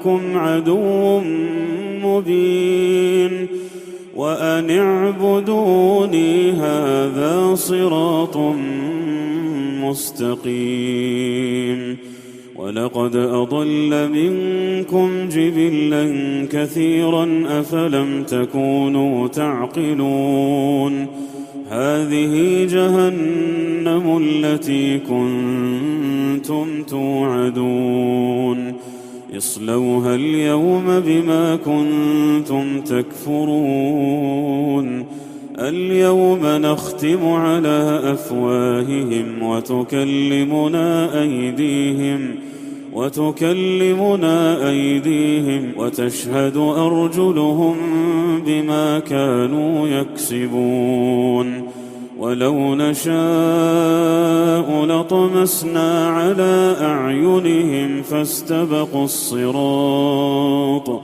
لكم عدو مبين وأن اعبدوني هذا صراط مستقيم. ولقد أضل منكم جبلا كثيرا أفلم تكونوا تعقلون. هذه جهنم التي كنتم توعدون اصلوها اليوم بما كنتم تكفرون. اليوم نختم على أفواههم وتكلمنا أيديهم وتشهد أرجلهم بما كانوا يكسبون. ولو نشاء لطمسنا على أعينهم فاستبقوا الصراط